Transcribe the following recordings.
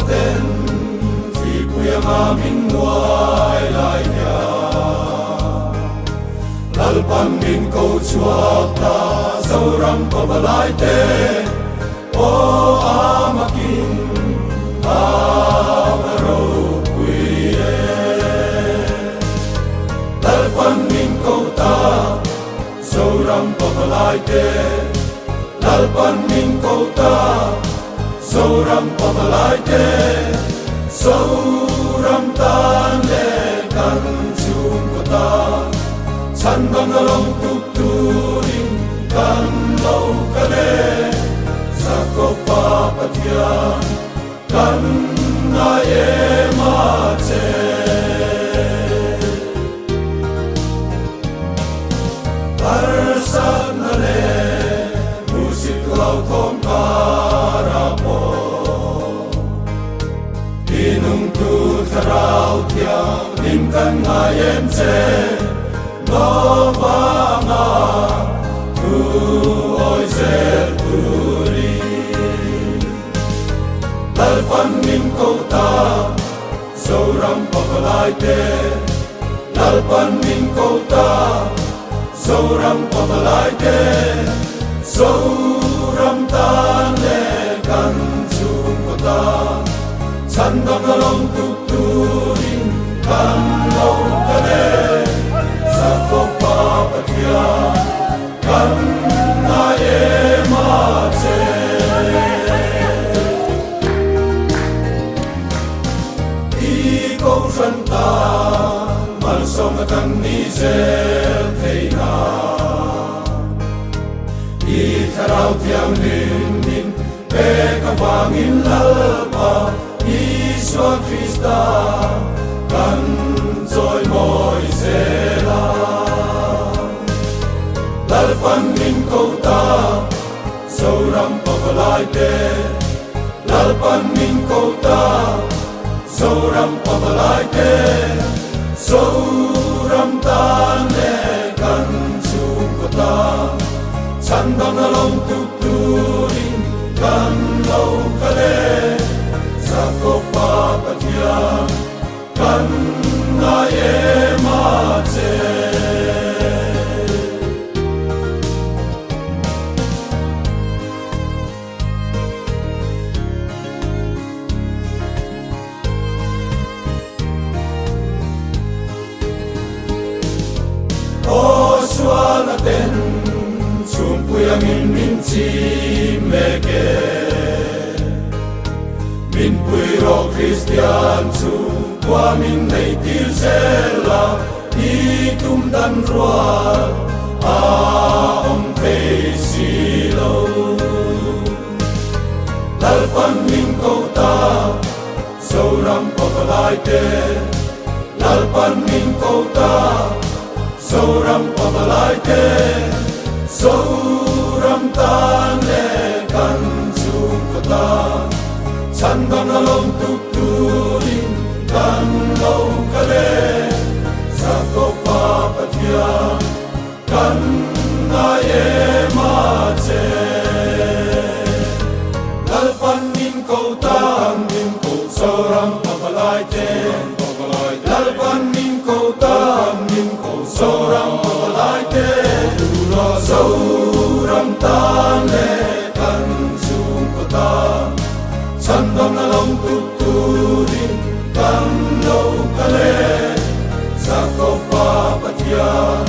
natin, tipoy ang aming wailay niya. Lalpan min ko chuakta, saurang pabalay te, o amakin, avaro kuye. Lalpan min ko ta, saurang pabalay te, lalpan min ko ta, saurang pabalay te, saurang tande kan chung ko ta. San bang along tuturing kan lau kale, sa ko papatyan kan naye mace. Arsat nale musik lau tom karapo, inung tu tarau tiang lim kan ngayem se. Lo vanga tu oi zel turi, lalpan min ko ta, saurang pabalay te, lalpan min ko ta, saurang pabalay te, saurang tande kan chung ko ta. Sandang along tuturing kan lau kale, sa ko papatyan kan naye mace. Ikaw santa malsom na kan nizel teina, itaraw tiyang lingning pekawangin lalpa, Iswa Krista kan joy moy sela. Lalpan min ko ta, saurang pabalay te, lalpan min ko ta, saurang pabalay te, saurang tande kan chung ko ta. Sandang along tuturing kan lau kale, sa ko papatyan kan naye mace. O sual natin, sumpuy ang minminsi meke, min puiro Christian su qua min nei til sela itum dan roa a om pe silo. Lalpan min ko ta, saurang pabalay te, lalpan min ko ta, saurang pabalay te, saurang tande kan chung ko ta. San bang along tuturing kan lau kale, sa ko papatyan kan naye mace. Lalpan min ko ta, min ko saurang pabalay te, lalpan min ko ta, min ko saurang pabalay te, saurang tande kan chung ko ta. Sandang along tuturing kan lau kale, sa ko papatyan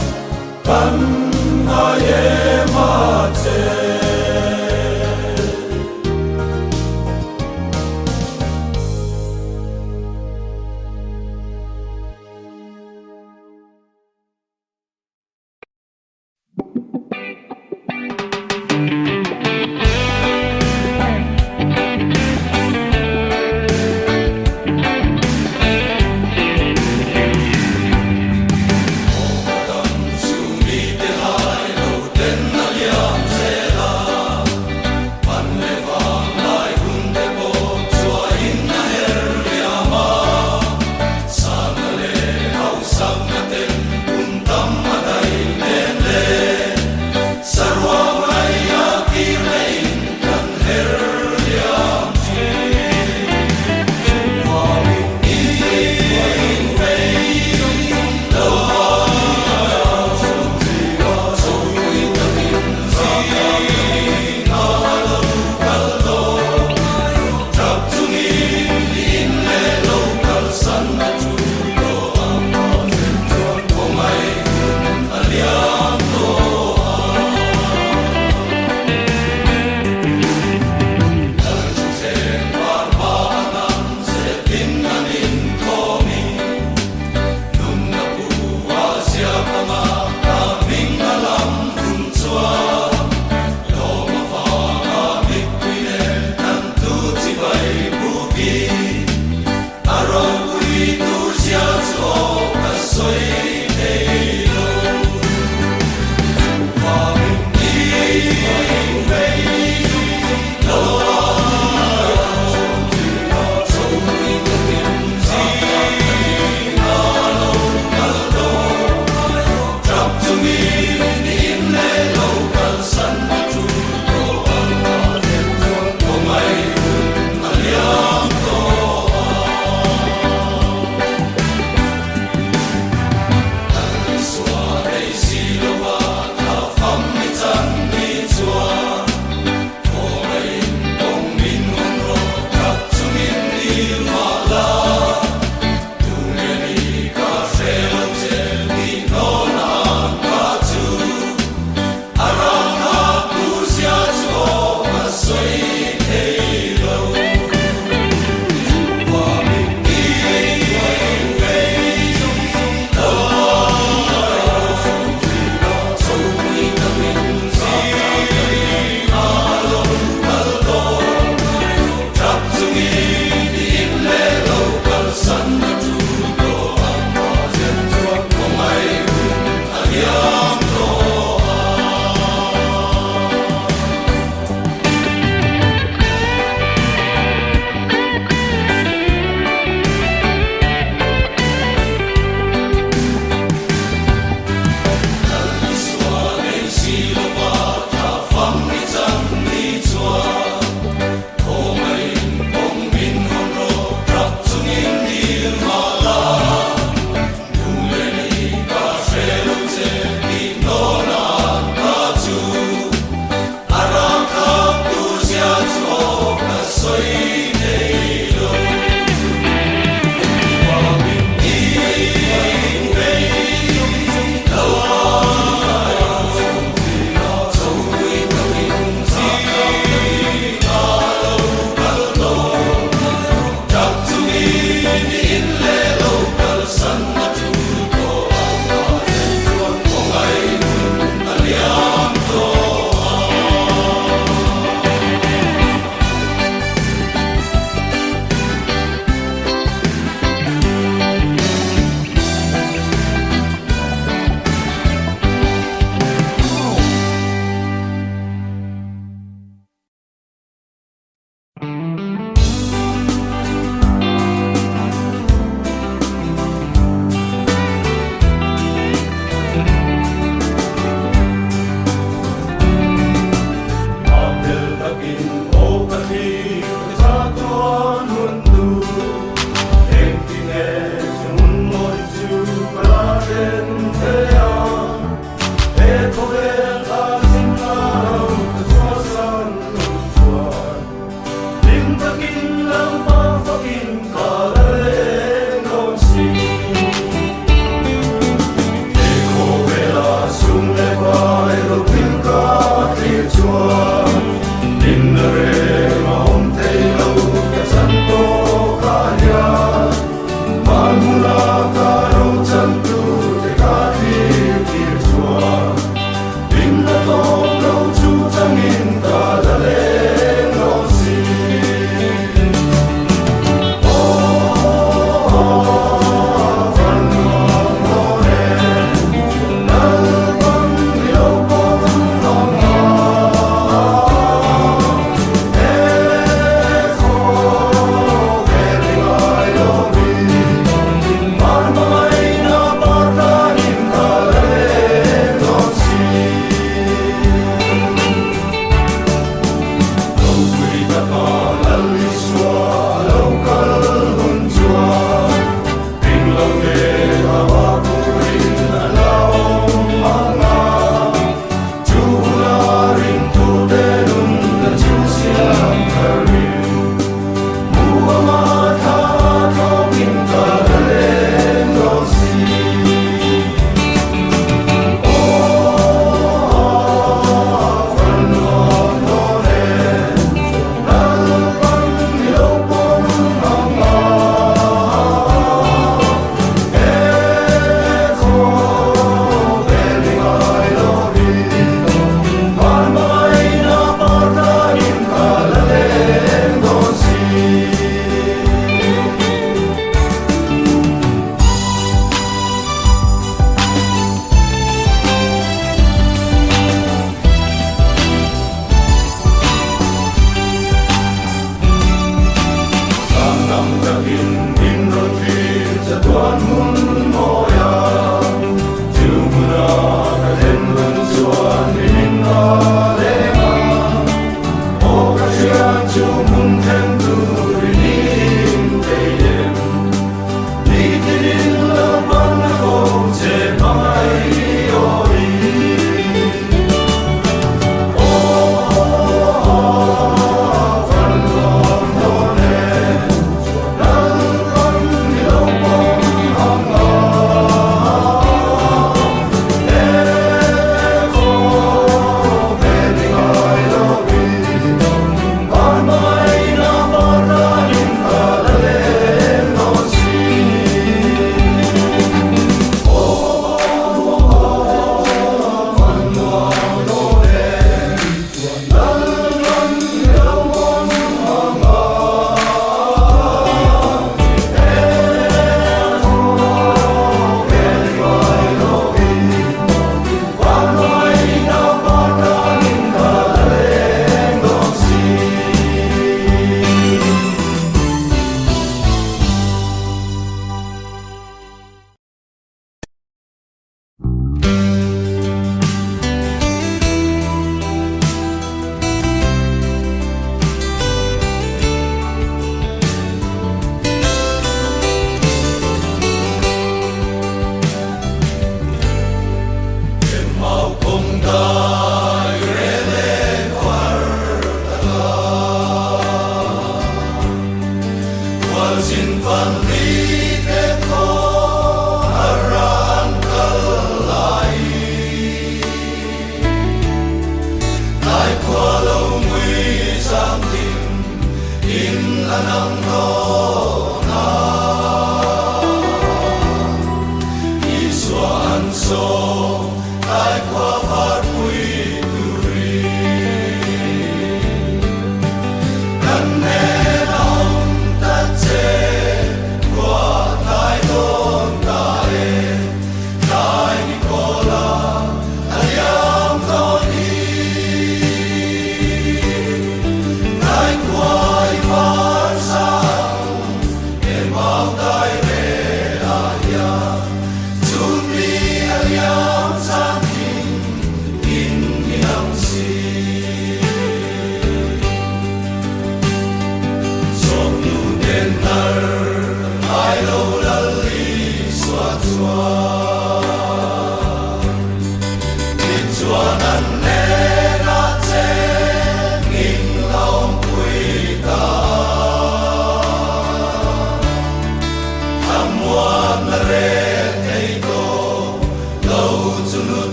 kan naye mace. Sumi te hai lo ten aliam se la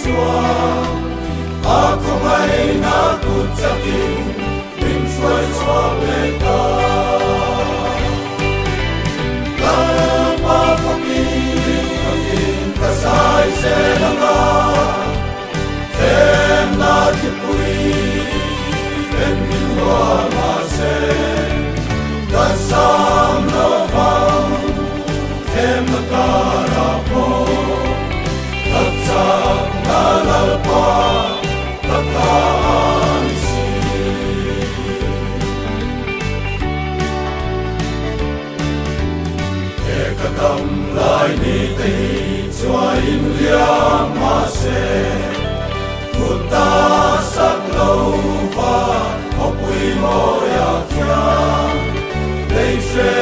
chuang ako ngay nakut sa king min suai chuang le ta pa fakin kasai se langa tem na kipui en min wa ma se kasam no vam tem kara po tatsak nalalpa tatansi ekadam lai ni te chua in liam ma se Kuta sak lâu va hopui mo ya kya Lei she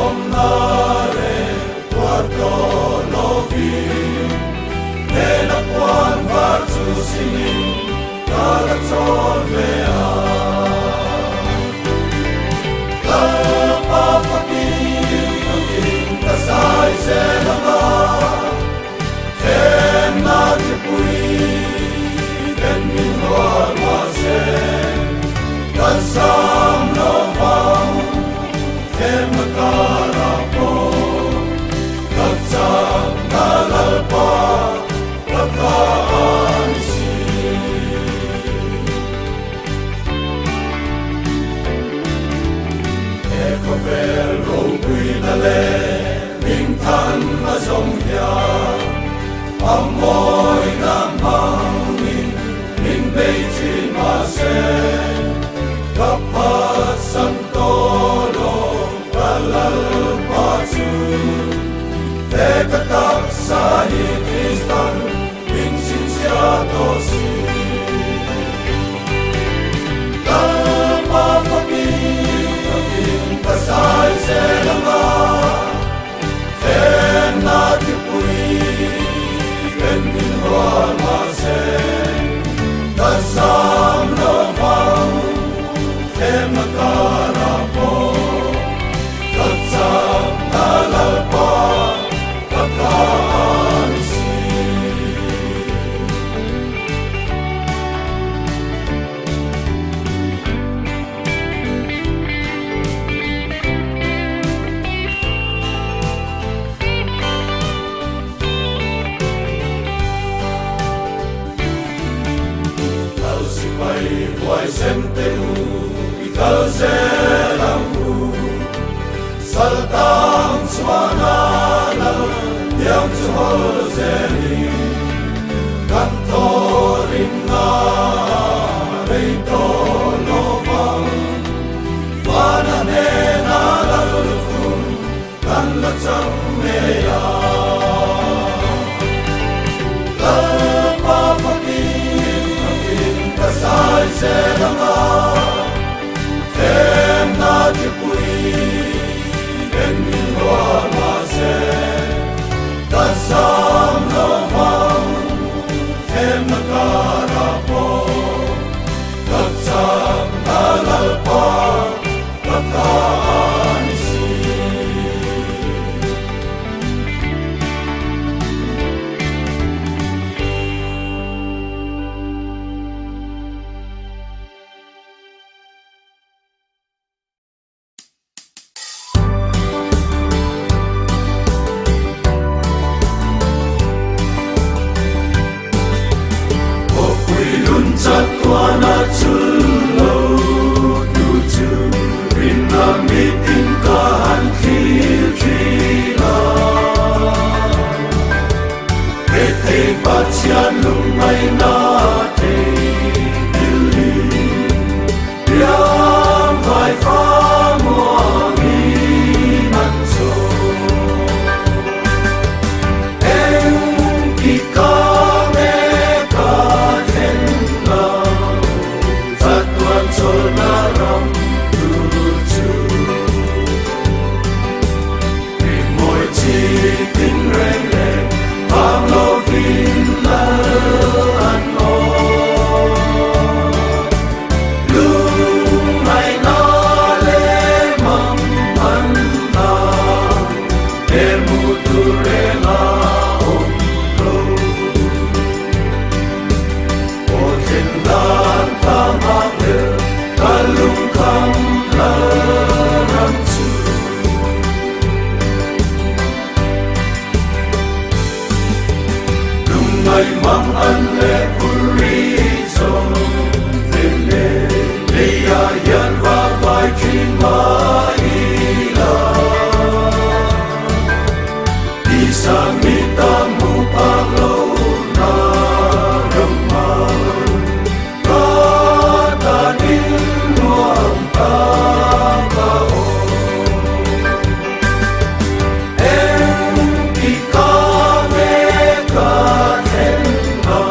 om na re Tuarto lovi Le na puan var tu sini Kala chol vea Kapa fakin Kasai se lama Tem na kipui En min hoa ma se Kasam no vam Tem makara po Katsam nalalpa Kataan si Eko vel ro bui na le Ring tan ma zong hia Amoy na mangin Min Beijing ma se Kapat santolo Kalal patu Tekatak sahi Kristan Min sinsiato si Kalpa fakin Kasai se lama Ten na kipui En min hoa ma se Kasam no vam Tem makara po Katsam nalalpa Kataan si Huay sem teu ikal selambu Saltang suananal yang suhol zeli Kantorin na reito lovang Vanane na lalukun kan lachang meya Kalpa fakin Kasai se lama Tem na kipui En min hoa ma se Kasam no vam Tem makara po Katsam nalalpa Kataan si maila isang itamu paglaw na naman katanin mo ang pagkaon en ikame katenna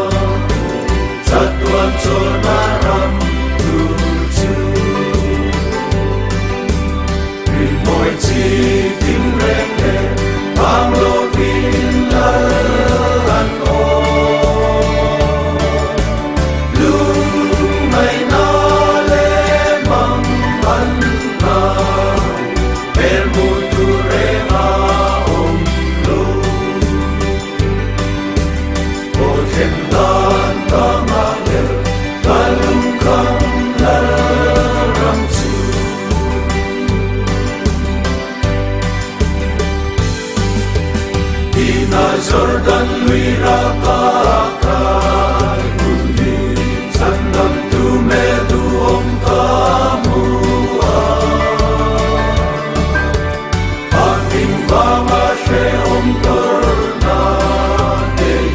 sa tuwan sonaram tuju Rimoy chi tim rene ang lovin laran o lumay na lemang manna permuture maong lo o tendan kamangel kalungkang larang su Ina Jordan luira kakai kundi sandam tumedu om kamua Aking vamashe om torna dei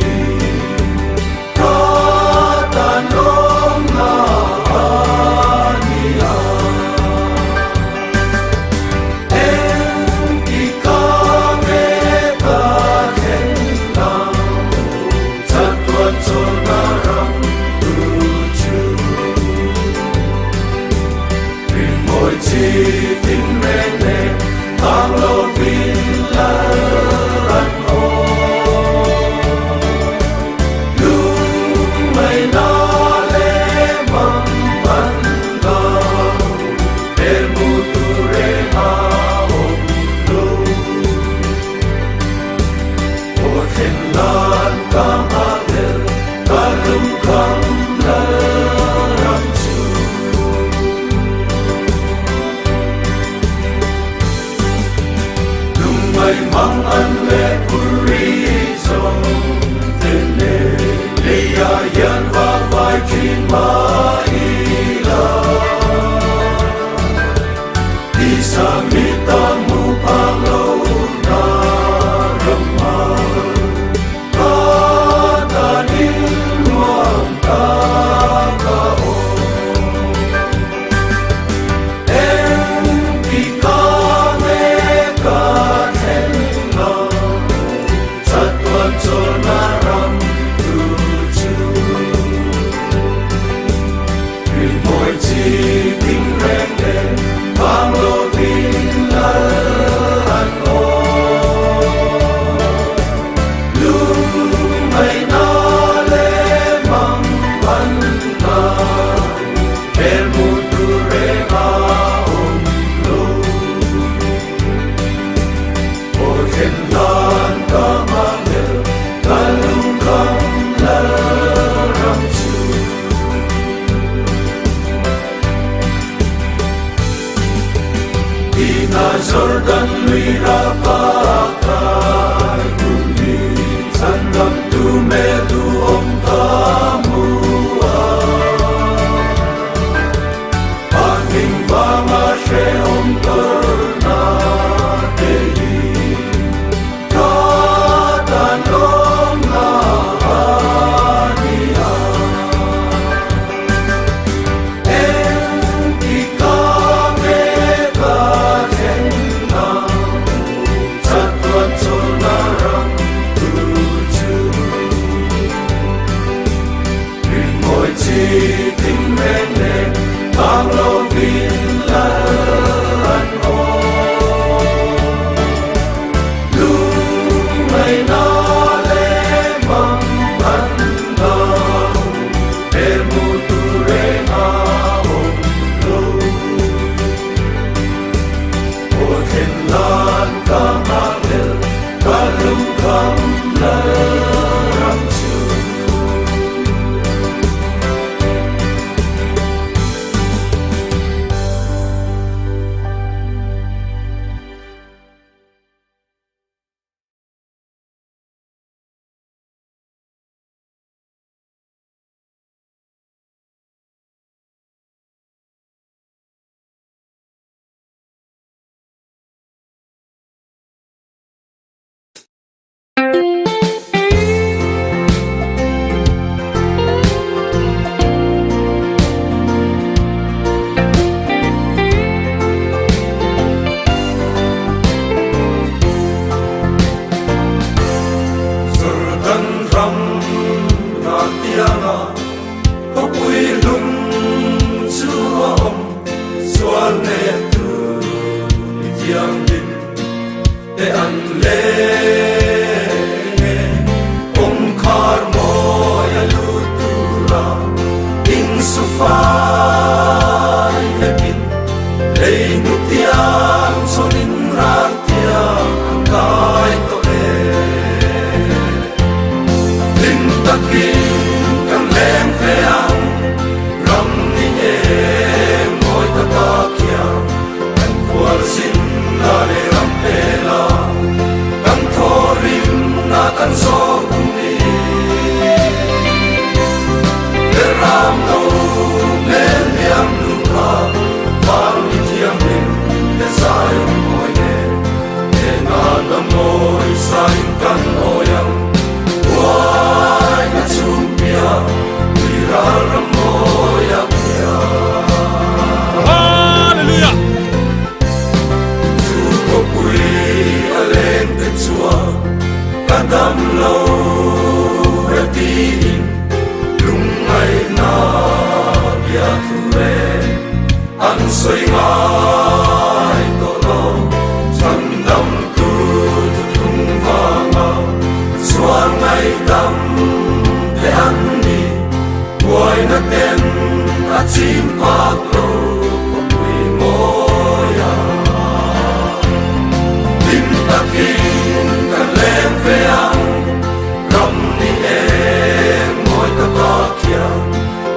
katanom na ania en ikame katenna sa tuwan sonaram tuju Rimoy chi tinrene ang lovin laran o lumay na lemang manna permuture maong lo o tendan kamangel kalungkang larang su Lumay mang anle purizo tene leyayan vavay kin maila isang itamu paglaw na naman katanin mo ang pagkaon en ikame katenna sa tuwan sonaram tuju Rimoy chi tinrene ang lovin laran o lumay na lemang manna permuture maong lo o tendan kamangel kalungkang larang su Ina Jordan luira kakai kundi sandam tumedu om kamua Aking vamashe om torna dei katanom na ania en ikame katenna sa tuwan sonaram tuju lấy nụ tiếng cho nín rang tiếng cái tội linh ta kinh cần lên về ăn rắm đi nhẹ ngồi ta ta kia cần quên xin là để rắm bê la cần thô rim na cần so cùng đi để ram đâu nên niệm lu ca vang đi thiêng linh để sai mỏi nề để na lâm môi sai căn ôi yang wai na chung bia vì ra ram môi ya bia Hallelujah. chu có quỳ ở lên tên chúa cả đam lâu ra tin lung ngày na bia thu về ăn xoay ngai tổ lo chân đâm tu thung vàng ngao xóa ngày đâm để ăn đi ngoài nát đen đã chim bạc lâu có quỳ môi à tim ta kinh cần lên về ăn rắm đi em ngồi ta ta kia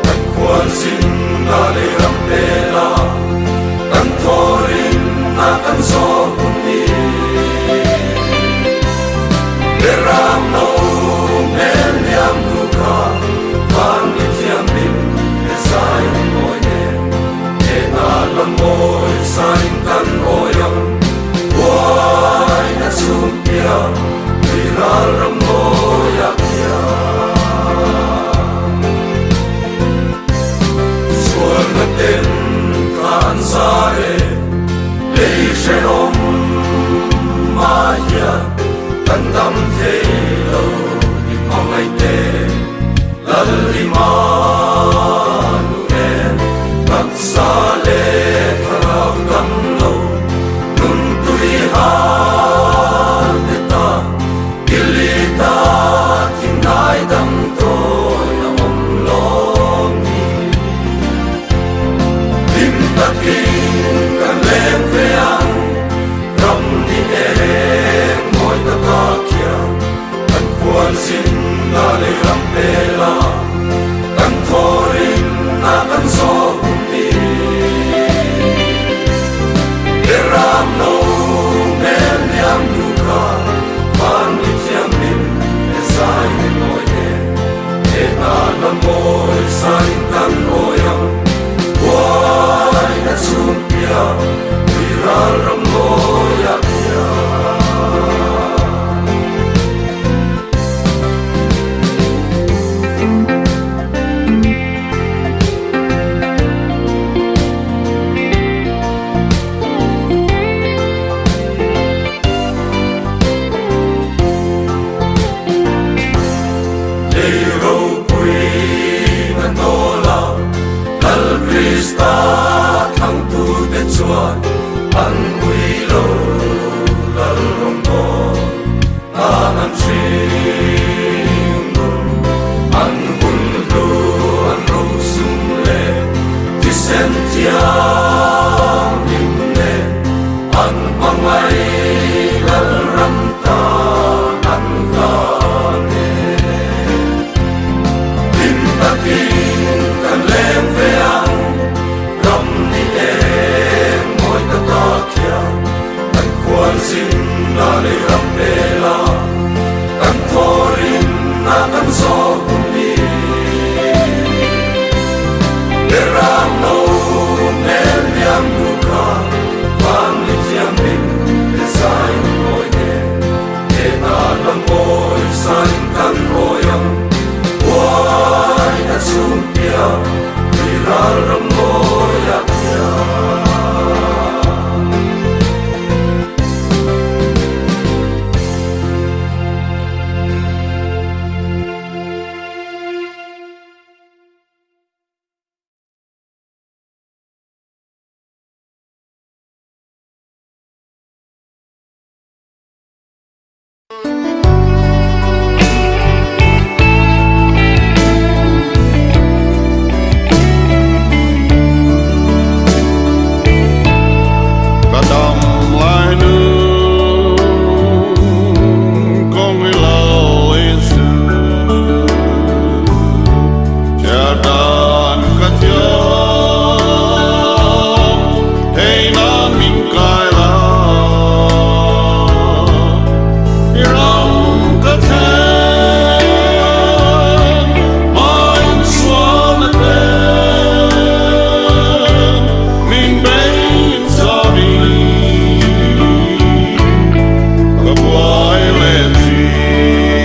cần quan xin ta để rắm bê la cần thô rin na cần gió cùng đi để ram nâu nên niệm lu ca vang đi thiêng linh để sai mỏi nề để na lâm môi sai căn ôi yang wai na chung bia vì ra ram môi ya bia xuân na tên kan sa re lấy sẽ ôm ma ya tan đam thế lâu đi mong ngày tê lal đi ma nu en bak sa le thao đam lâu nun tui ha te ta kili ta tin nai đam tôi na om lo ni tim ta kinh cần lên về ăn rắm đi em ngồi ta ta kia cần quan xin là để rắm bê la cần thô rin na cần gió cùng đi để ram nâu nên niệm lu ca vang đi thiêng linh để sai mỏi nề để na lâm môi sai căn ôi yang wai na chung bia vì ra ram môi ya bia lấy râu quỳ na nô la lal Krista thăng tu te chuan an quỳ lâu lal rong mo an chim an hun lu an rong sum le ti sen tiang nim ne an mangai lal ram ta an ta ne tim ta kinh cần lên về ăn rắm đi em ngồi ta ta kia cần quan xin là để rắm bê la cần thô rin na cần gió cùng đi để ram nâu nên niệm lu ca vang đi thiêng linh để đầm lại nương con người lâu Giêsu cha đàn cả cha hey nan min kai la ram cả cha mein suan te min bein sabi ka boy len si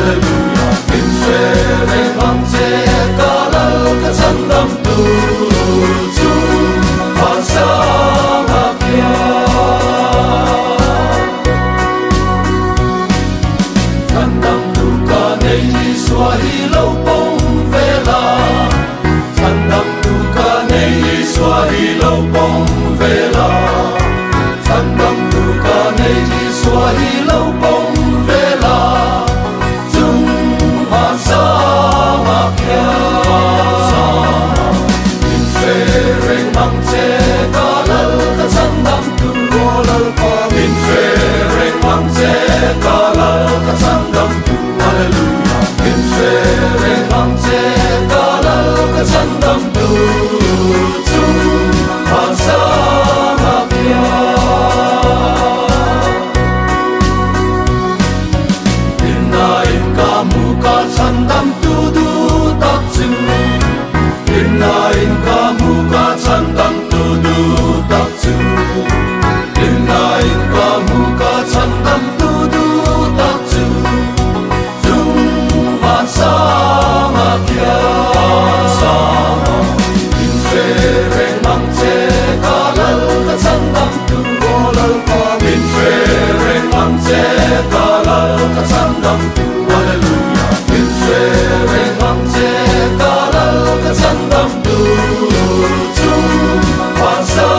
Hallelujah Min fe reng mang che ka lal ka chan dam tu chu han sa ma pia chan dam tu ka nei swa hi lo pong ve la chan dam tu ka nei swa hi lo pong ve la chan dam tu ka nei swa hi lo pong ve la chung han sa ma pia min fe reng mang che ka lal ka chan dam tu lal pa min fe reng mang che ka lal ka chan dam tu hallelujah min fe reng mang che ka lal ka chan dam tu chung han sa ma pia chan dam tu du tak chu in ka mu ka chan dam tu du tak chu in ka mu ka chan dam tu du tak chu chung han sa ma pia sa in fe reng mang che ka lal ka chan dam tu lal pa in fe reng mang che ka lal ka chan dam tu hallelujah reng mang che ka lal ka chan dam tu chung han sa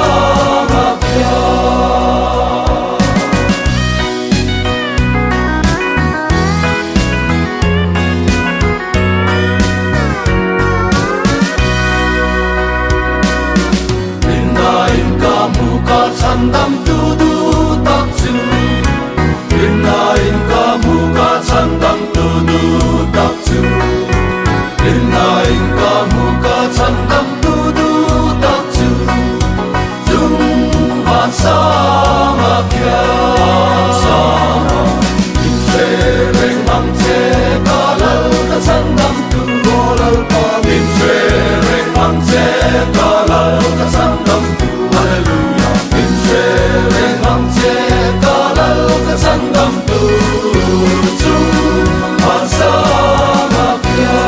ma pia in ka mu ka chan dam tu du tak chu in ka mu ka chan dam tu du tak chu in ka mu ka chan dam tu du tak chu chung han sa ma pia sa in fe reng mang che ka lal ka chan dam tu lal pa in fe reng mang che ka lal ka chan dam tu hallelujah in fe reng mang che ka lal ka chan dam tu chung han sa ma pia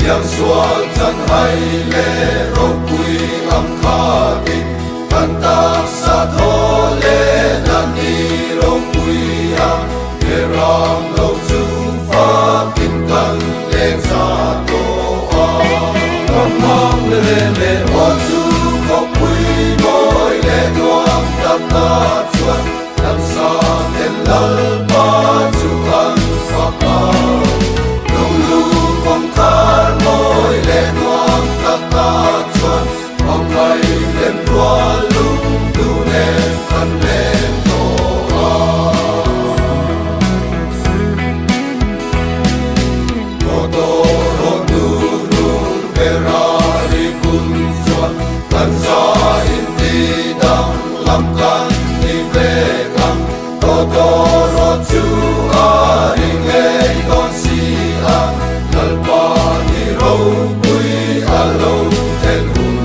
yang sual chan hai le ro pui am kha ki kan ta sa tho le nan ni ro pui ha ke ram lo chu fa kin leng sa to a mang le le o su ko pui moi le nuam ta ta chuan lam sa ten lal pa chu an fa ka lung lu phong kar moi le nuam ta ta chuan ong lai lem tua lung tu ne kan lem to a to ro du ru Ferrari kun chuan kan sa in ti dang lam kan ni ve kam to ro chu a ring ei don si a lal pa ni ro pui a lo ten hun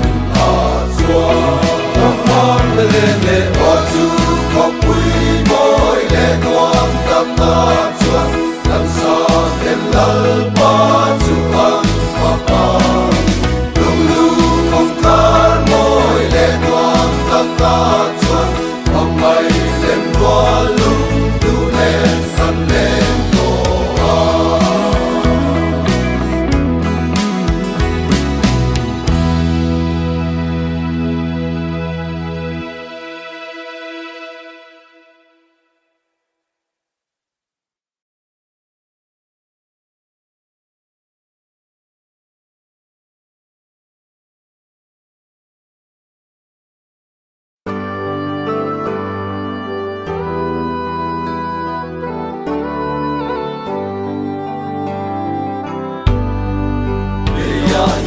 a chuan man le le o chu ko pui moi le nuam tam ta chuan lam sa ten lal pa chu an pa pa lung lu phong kar moi le nuam tam ta chuan ong mai lem tua lung tu ne kan lem to a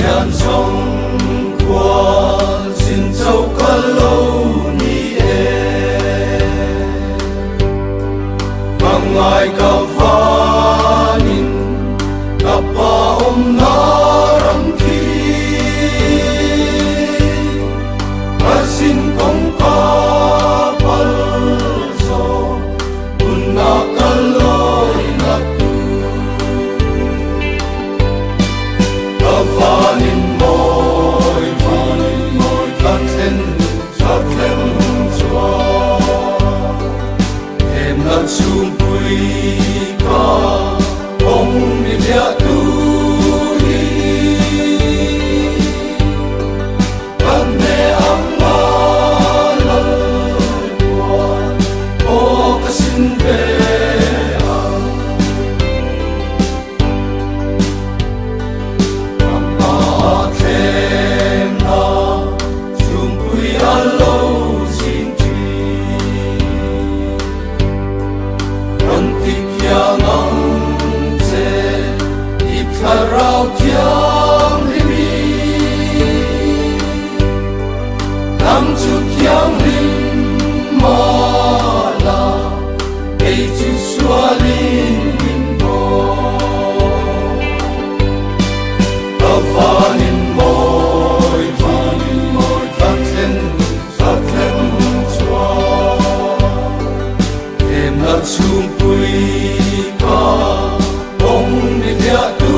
yan sông qua xin châu có lâu ni e bằng ai cả pha nhìn cả ba om na ram khi xin công ca pal so unna kaloi na tu vanin moi kan ten sa tem chua em na chung pui ka ong ni lia tu hi kan ne ang ma la kuan o ka sin ve rau thiang ri nam chu thiang rim ma la ei chu xua lin min bo ta vanin moi ta ten chua em na chung pui ka ong ni dia tu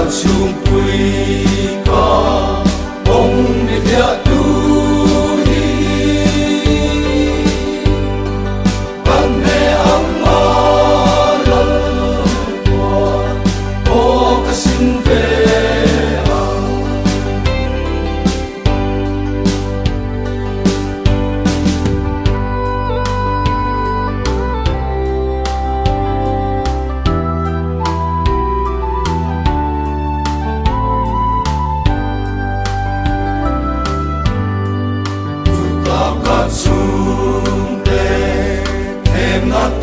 chung pui ka ong ni dia tu hi kan ne ang ma lal kuan o ka sin ve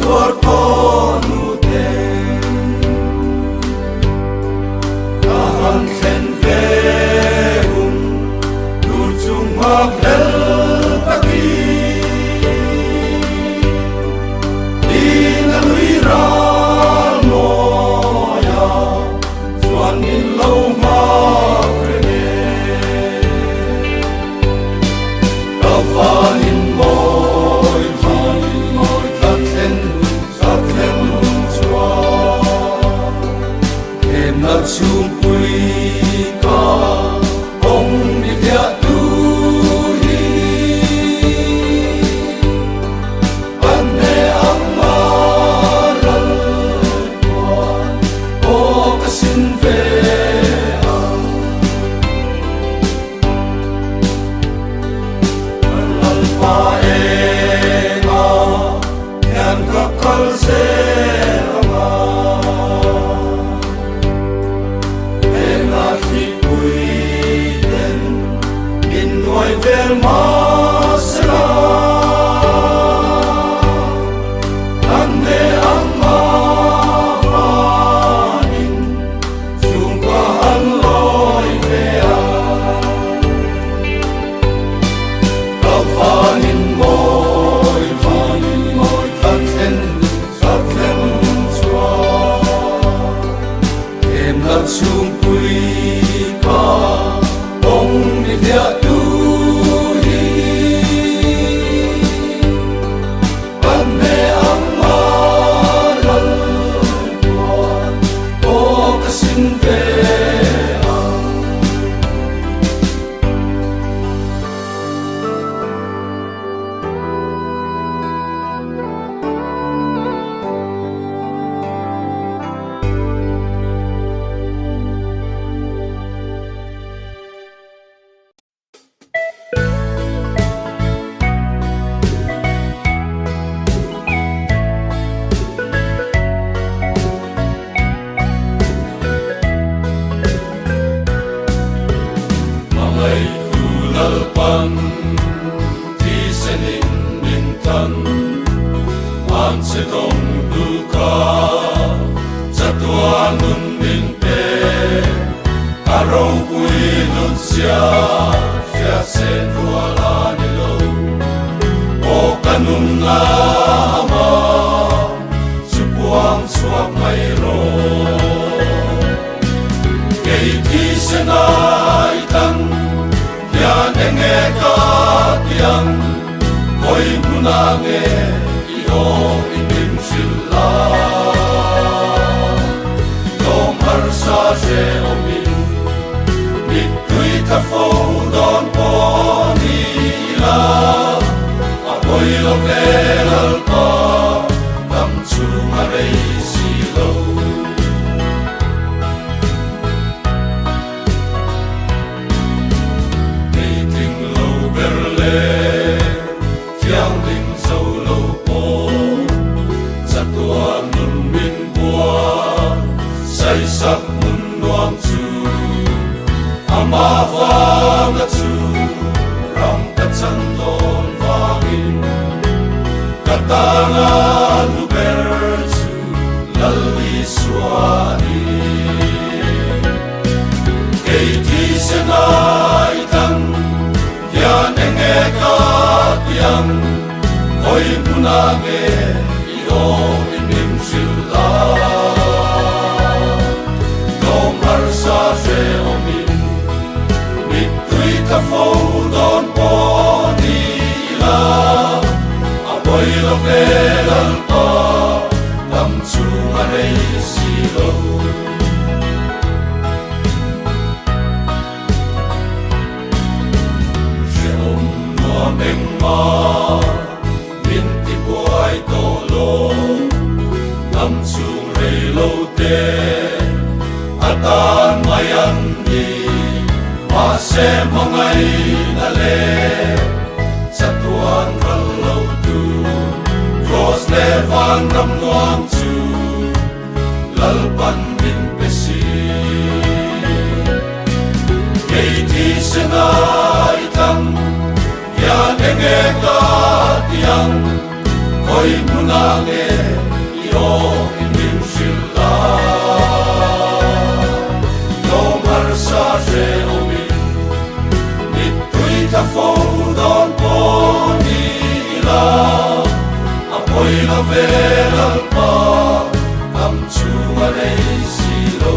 tuar ko nu te Tahan khen ve Dur chung mak lel taki Din alui ral moya Chuan in lau mak rene Kapanin moi Thakhen chua Em na chung pui ka Ong mi thia tu hi Ane ang maral tuan O kasin ve ang Alpa ega Yan kakal se ama Ena hi pui den In noi vel masela Ande ang mafanin Sungkahan loy vea Kapanin moi Thakhen chua Em na chung pui ka Ong mi thia tu hi Ane ang maral tuan O kasin ve ang Malay kulalpan Ti senin mintan An setong duka Satuan nun minte Karaw pui lutsya Siya sen ruala nilo O kanun na ama Supuang suak mayroon Kay ti senay tan Yan enge ka tiang Koy munange iyo inim sila Dong harsa se omin Nitui ka don po nila Ako'y lovelal pa Tamchu maray silaw Chiang linh sâu lâu po Giặc tuan nun min bua Say sắc mun nuam chu Ama vang a chu Ram ka chan don vangin Katanga nu ber chu Lalwi suani Kay ti senay tan Yan enge ka tiang Koy munange iyo inim sila Dong harsa se omin Mitui ka don po nila Ako'y lovelal pa Tamchu maray silaw Meng ma min ti buai to lo Nam chung rei lo te Atan mayan ni Ma se mangai na le Sa tuan ral lo tu Cross le van ram nuam chu Lalpan min pesi Kay ti senay tan Yan enge ka tiang Koy munange yo in sila yo marsa je omi nitui ta fodon ponila apoy la vera pa am chua nei silo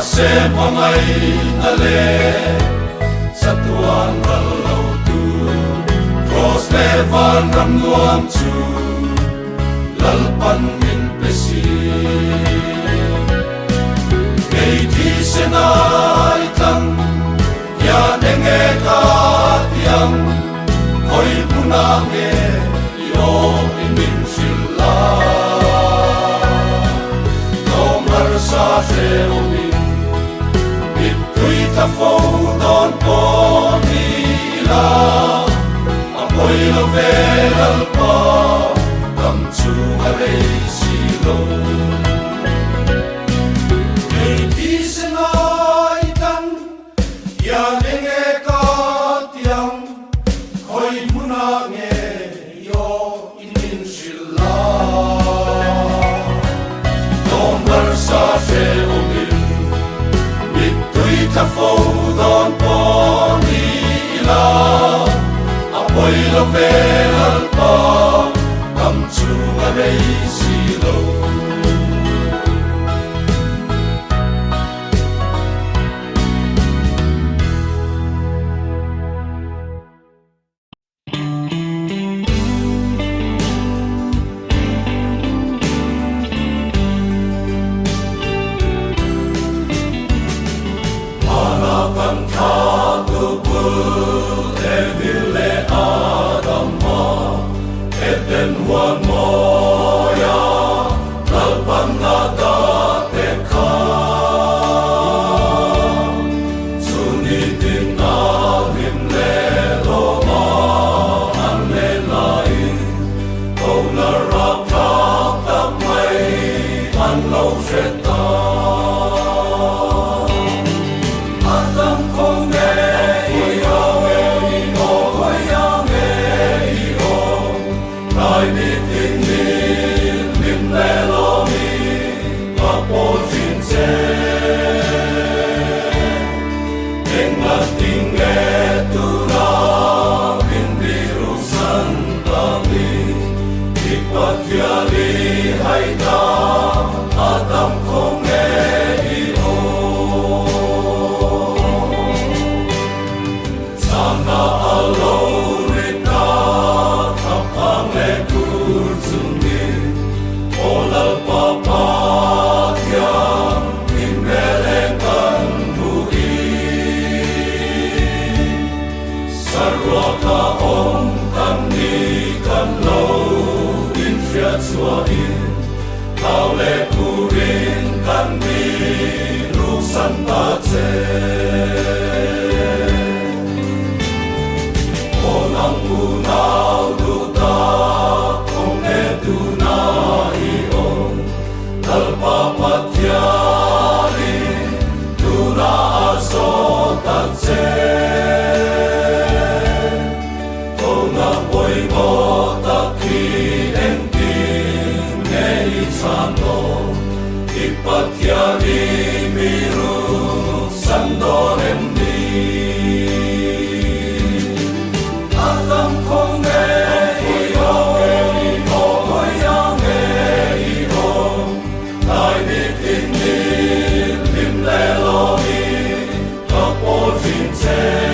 Sem pangai nale sa tuan ralau tu cross levan ram nuam chu lalpan min pesi kei thi senai tang ya nenge ka tiang hoi puna nge yo in min sila no marsa se omi ta fodon ponila apoy la vera pa kam chu arei silo ei ti senai tan ya nenge ka tiang khoi muna nge yo in min sila don barsa se omil ta fodon ponila apoy la vera pa kam chu arei silo one moya lalpan nada teka sunitin nalim lelo ma anle lai kau narakak tamai anlau seta atam kong Lim le lo mi, ka po jin che.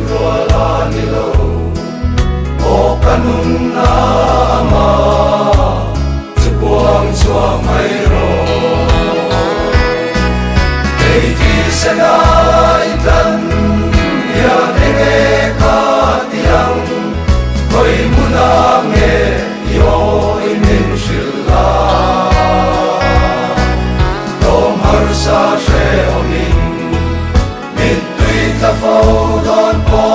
ruala nilo o kanun na ama buang chuang mai ro ei ti senai tan ya enge ka tiang koi muna nge yo inin shilla dom har sa she omin mit tui ta fo don po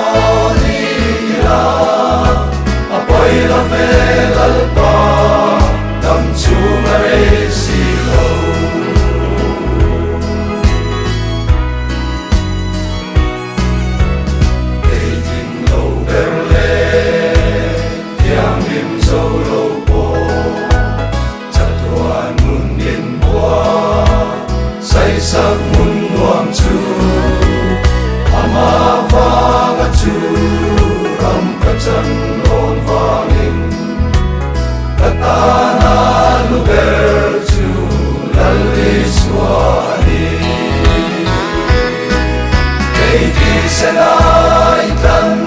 ni la apoi la ve lal pa Tam chumare silo Eiting lo berle Tiang lim zo lo po Chatuan mun yin boa Say sak mun nuam chu Ama vanga chu Ram kachan on vangin Katana lugar tu laliswani Keiti senai tan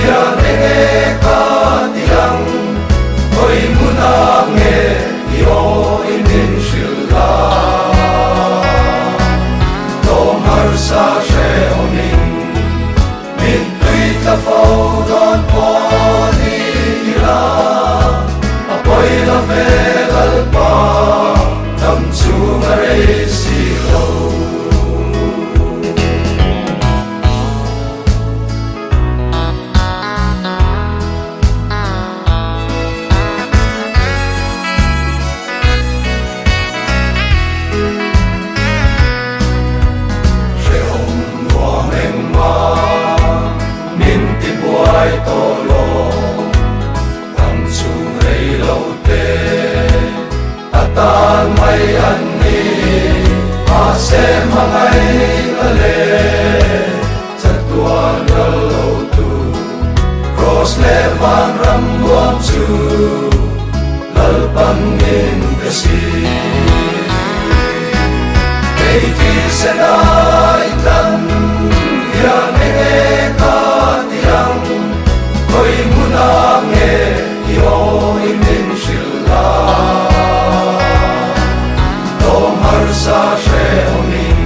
yang enge ka tiang Koi munange yo inin shilla Tom har sa she oning Min tui ta fau don po ni ila Apoi la vegal pa Tam chumare silo She hom noa meng ma Min ti buai tolo Tan mai an ni a se mangai ale chatuan lo tu cross le van ram luam chu lal pan in the sea ei ti senai tan ya ne ka tiang koi munange yo in shilla sa she oning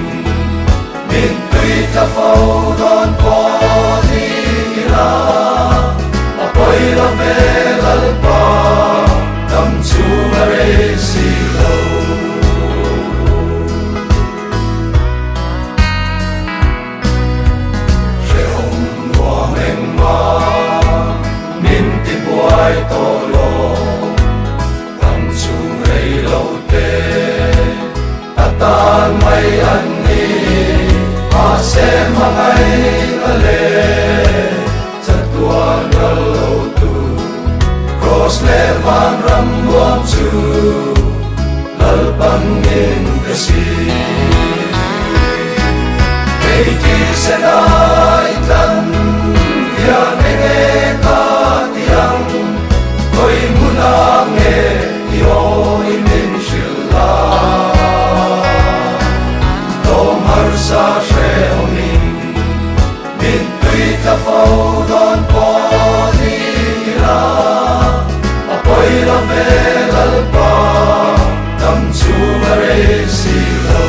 min tui ta fau don po ni la apoi la ve lal pa tam chu mare silo she hom noa meng ma min ti buai to lo tam chu rei lo te Tan mai an ni a se mangai ale chatuan lo tu cross le van ram luam chu lal pan in the sea ei ti senai tan ya enge ka tiang koi munange yo inin shilla sa she oning min tui ta fau don po ni la apoi la ve lal pa tam chu mare silo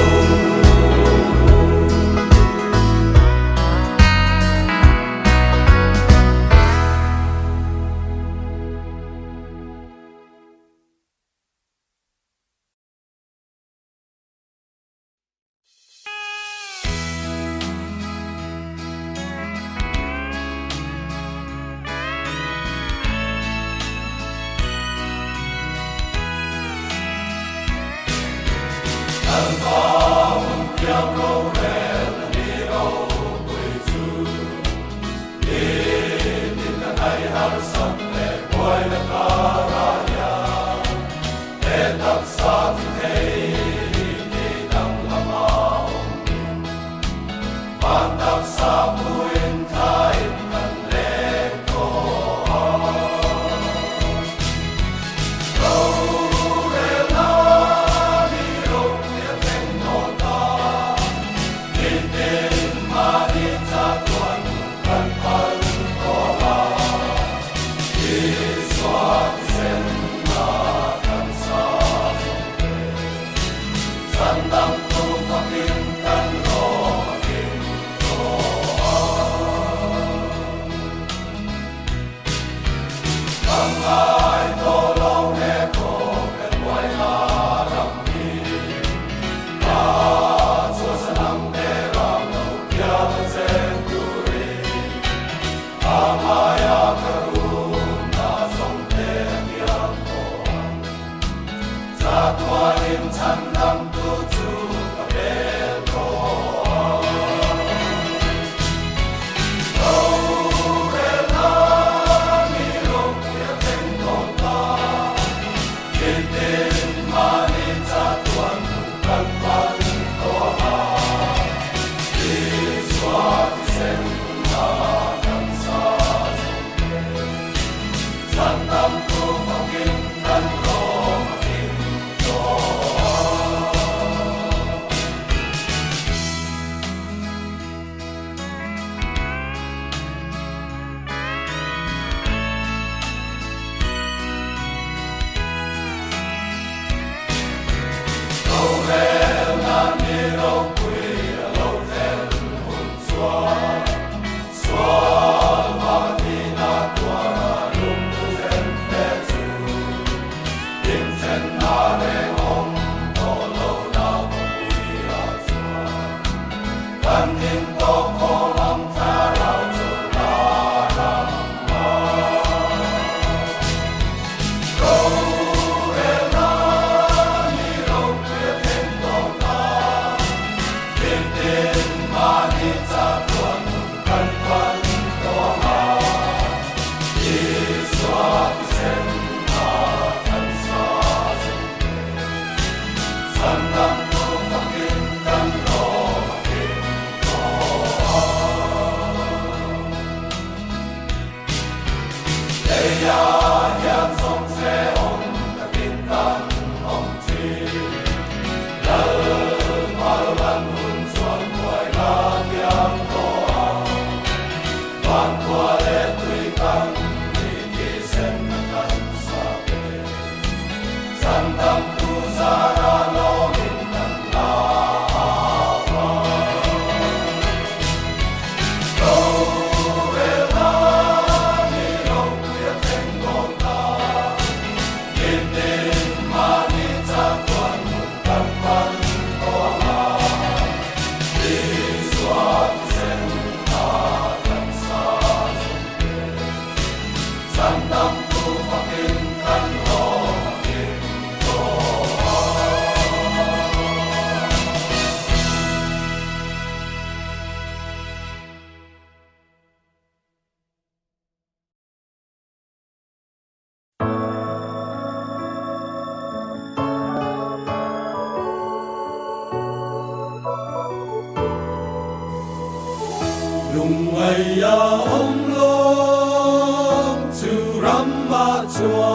Lung ai ya om long tu ram ma chua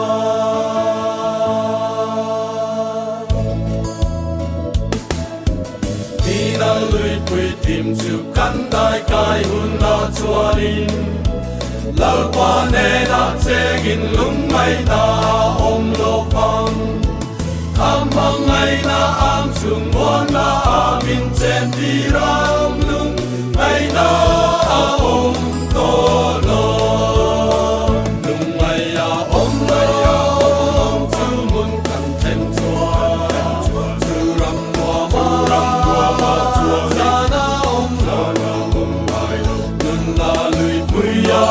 Đi na lui quy tìm chu căn đại kai hun na chua lin Lau qua nè na che gin lung ai na om lo phang Tham mang ai na am chung muan na amin chen đi ram lung ai na om to lo lung ai ya om chu mun kan thêm chua chu ram wa ma chua sa na om ai nun la lui pui ya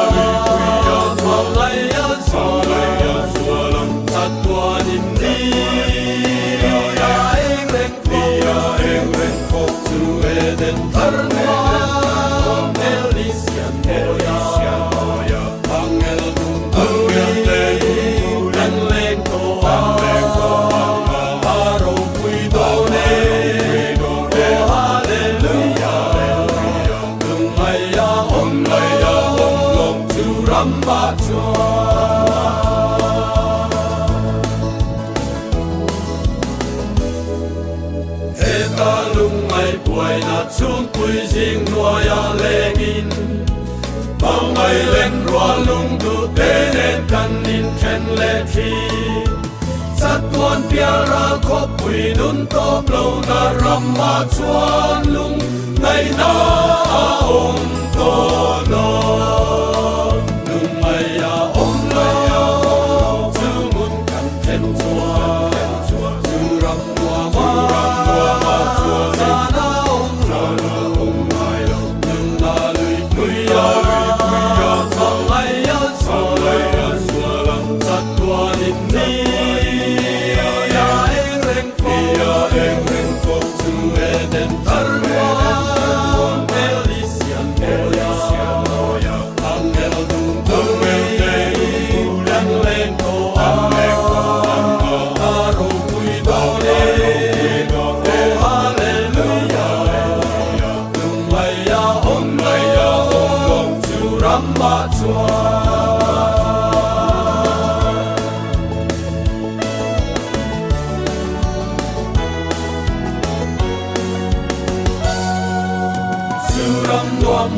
thong ai ya chua lam thật tua nin đi ya eng reng phok chu e den thar chung quy riêng nuôi ya lên bao ngày lên rùa lung du tế nên căn in khen lệ chi sát tuan pia ra khóc quy đun top lâu na ram ma chuan lung ngày na om to no lung mai ya om lo chu mun kan thêm chua chu ram ma chua sa na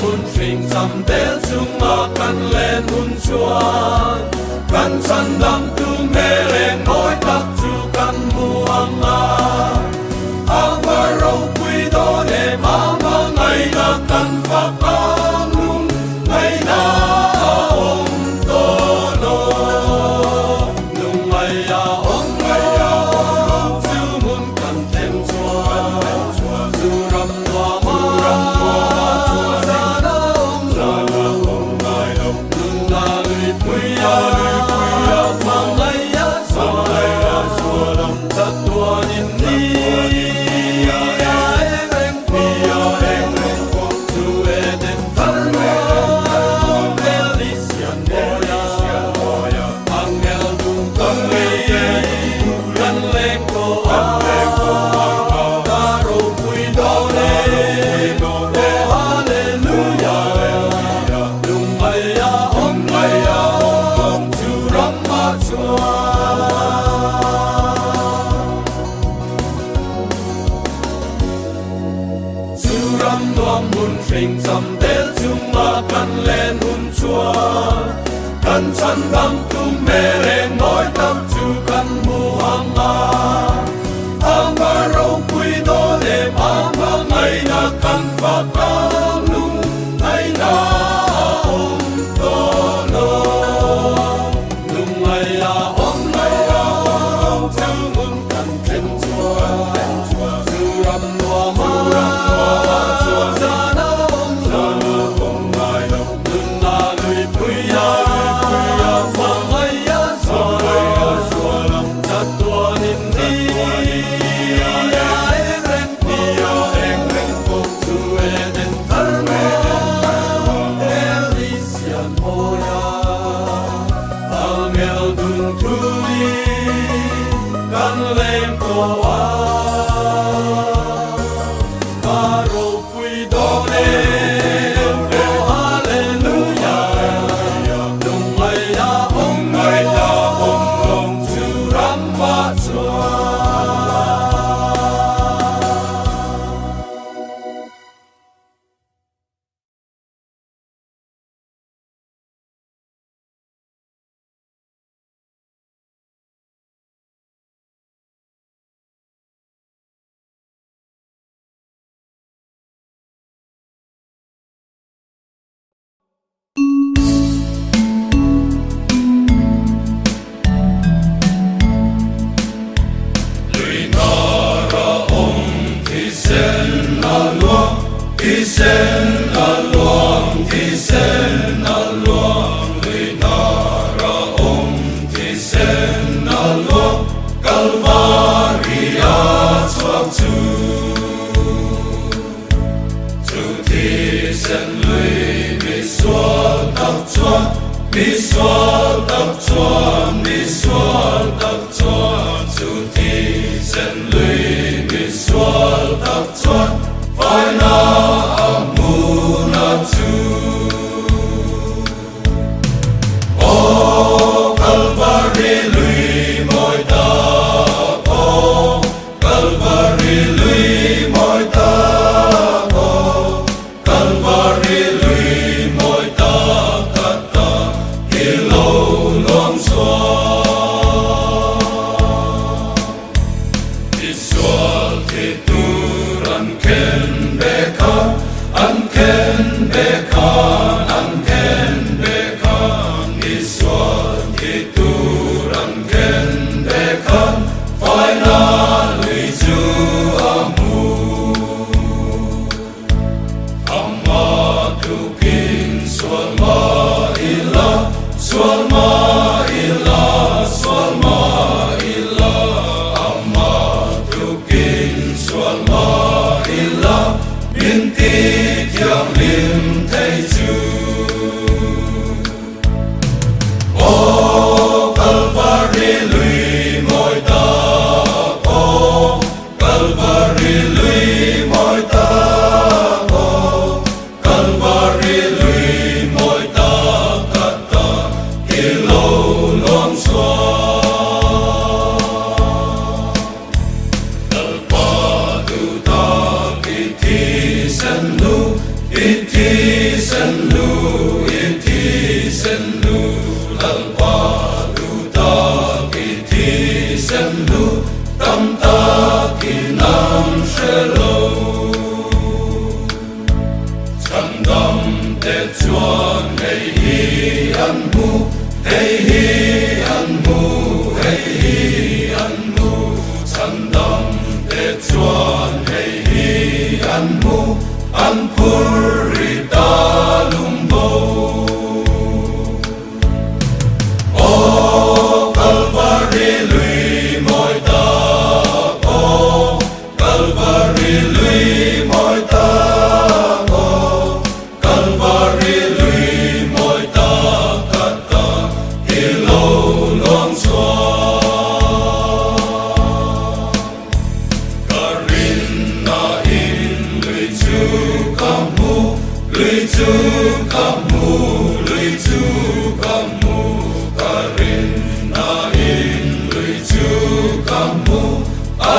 mun phình dầm del chung ma căn lên hun chuan căn san đam tu mê lên ngôi tắc chu căn muang ang va râu quy đô để ma ngày na căn phật ang lung ngày na om to no lung ngày ya om chu mun căn thêm chua chu ram hoa Suram nuam hun phình dầm del chung ma căn lên hun chua căn chân đam tu mê rèn nói tâm chu căn mu hang ma râu quy đô lệ ba ngày na căn pháp cao lung ngày na ôm đô lô lung ngày na ôm chu mun căn trên chua Suram nuam chua ra na ôm ngày lung na lui quy ya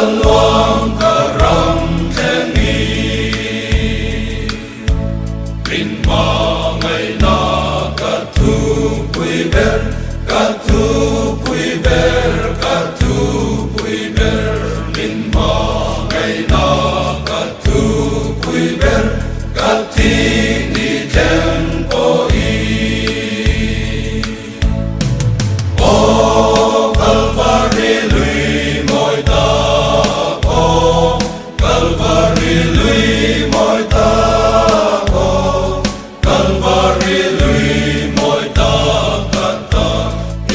Luang kerang tengi moi ta ko Calvary lui moi ta kata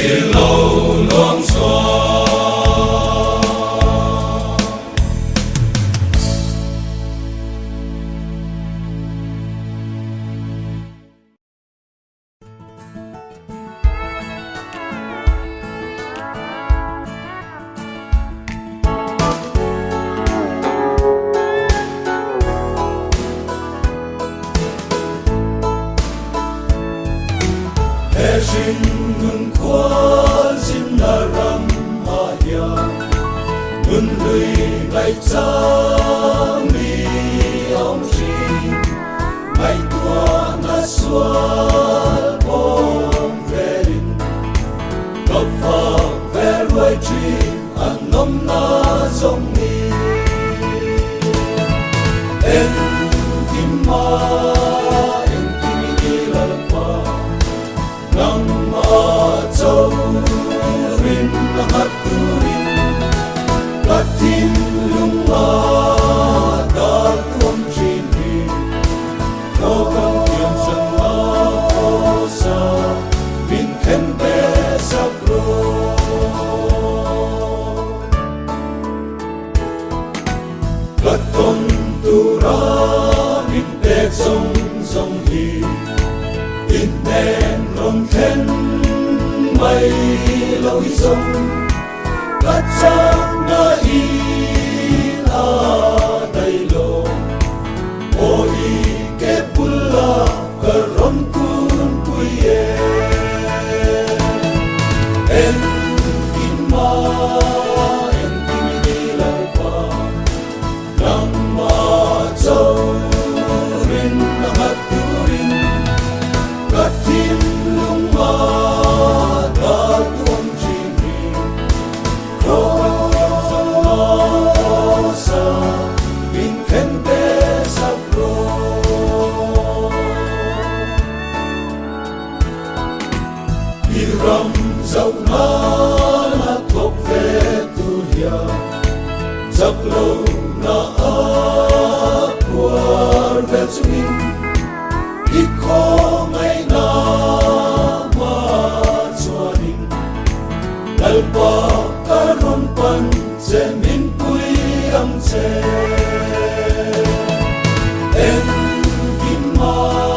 ilo long so Sin nun kwan sin la ram ma ya nun lui lai cha mi om chi mai tua na sual bom verin có pha ve ruai chi an nom na zong ni en kim ma châu rin hát turin cả tim lung ma đã tuôn trên đi có con kiếm chân ma ô sa min khen bé sắp rô gắt con tu ra min đẹp sông sông hi in đen rong khen mây lối sông cắt sang na in a tay lo ôi ke pulla karon kun kuye en ma en kimini lalpa nang ma châu rin na haturin katim lung ma ram dẫu na thuộc về tu dia giặc lâu na của về suy ít khó ngày na ma cho đình dal pa karon pan se min pui am se en kim ma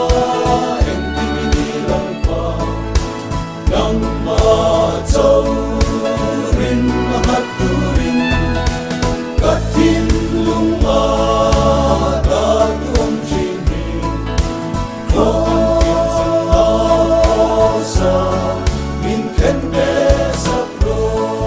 châu rin hát turin cả tim lung ma đã tuôn trên đi có con kiếm chân áo sa min khen bé sắp rô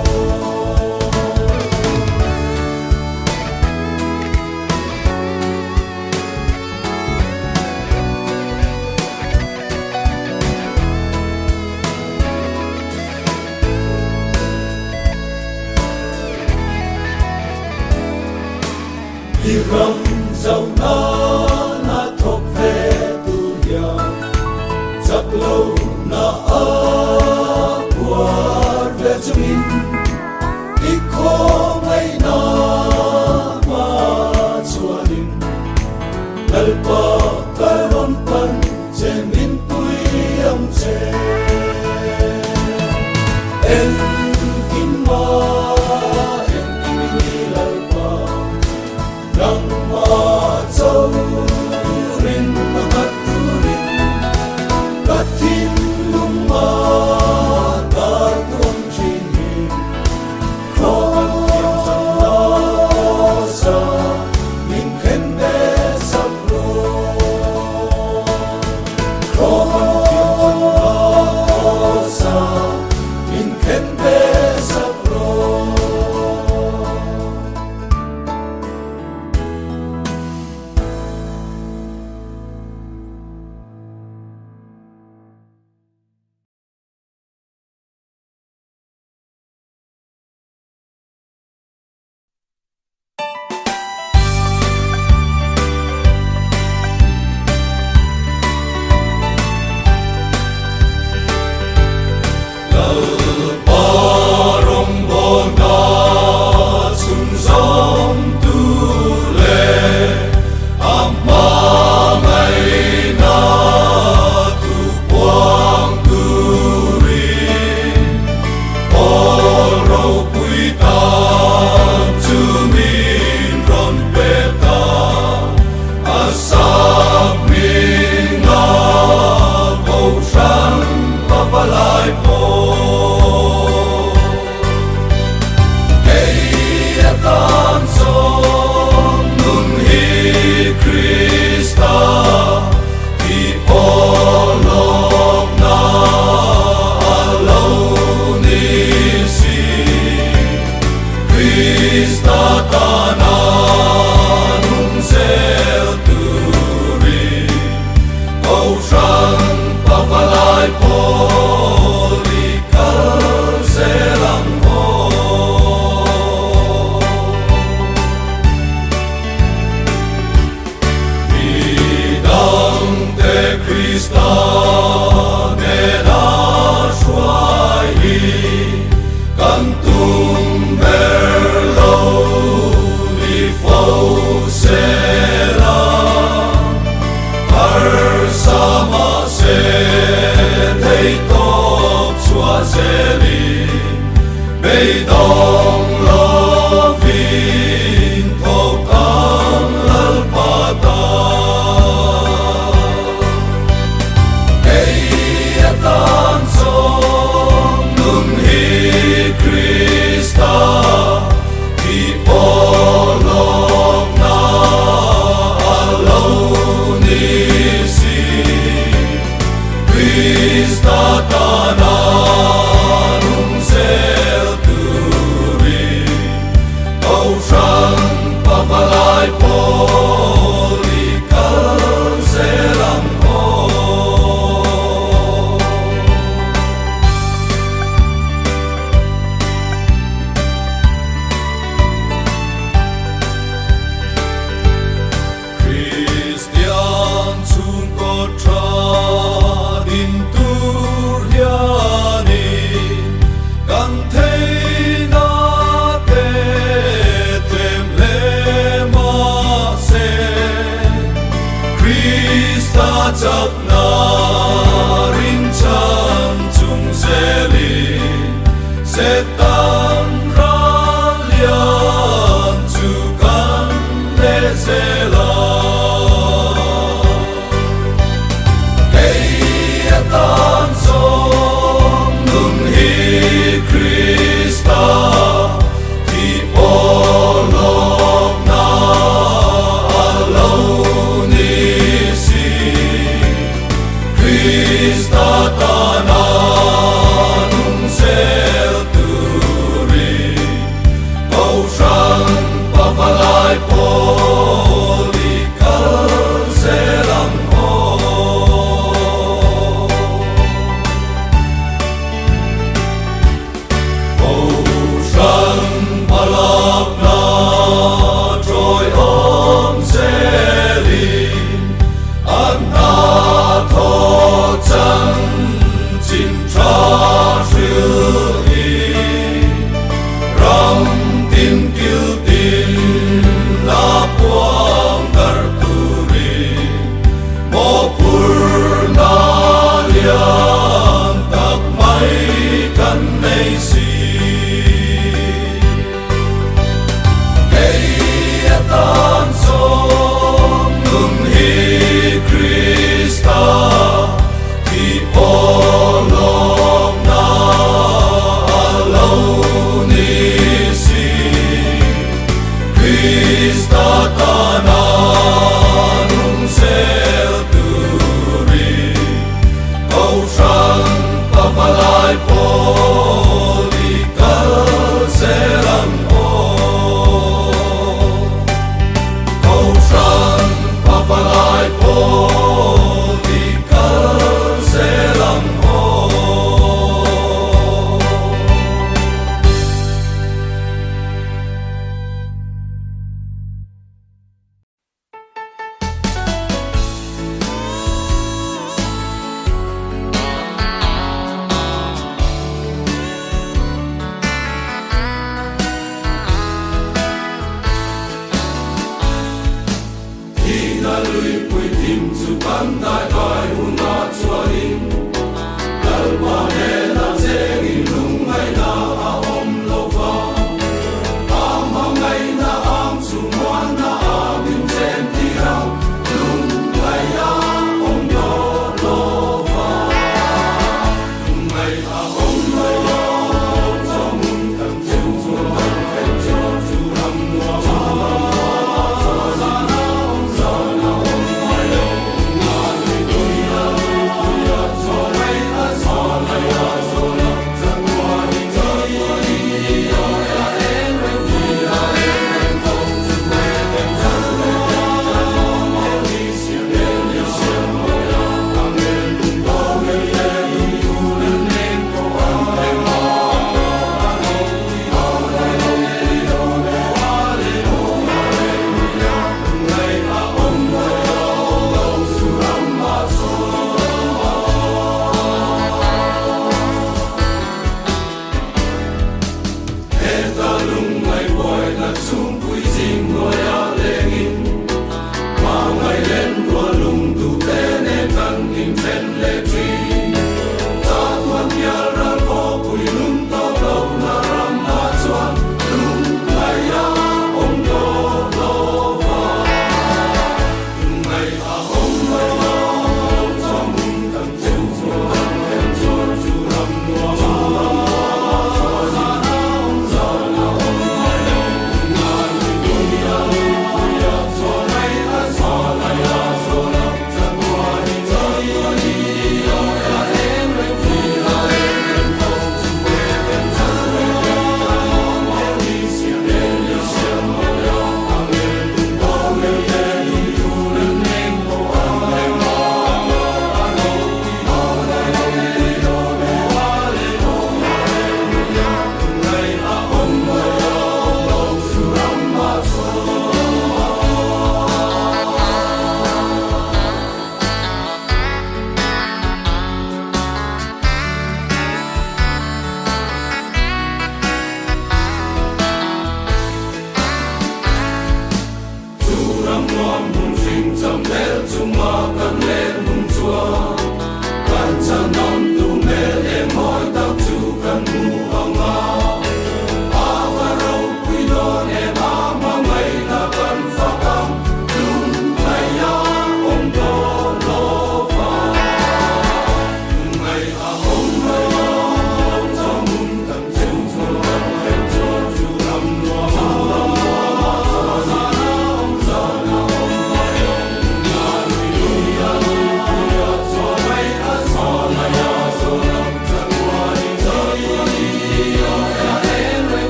đi ram dẫu na thuộc về tu dia giặc lâu na của về suy ít khó ngày na ma chua đình dal pa karon pan che min pui am che en kim ma nang ma châu rin hát turin cả tim lung ma đã tuôn trên đi có con kiếm chân áo sa min khen bé sắp rô có con kiếm chân áo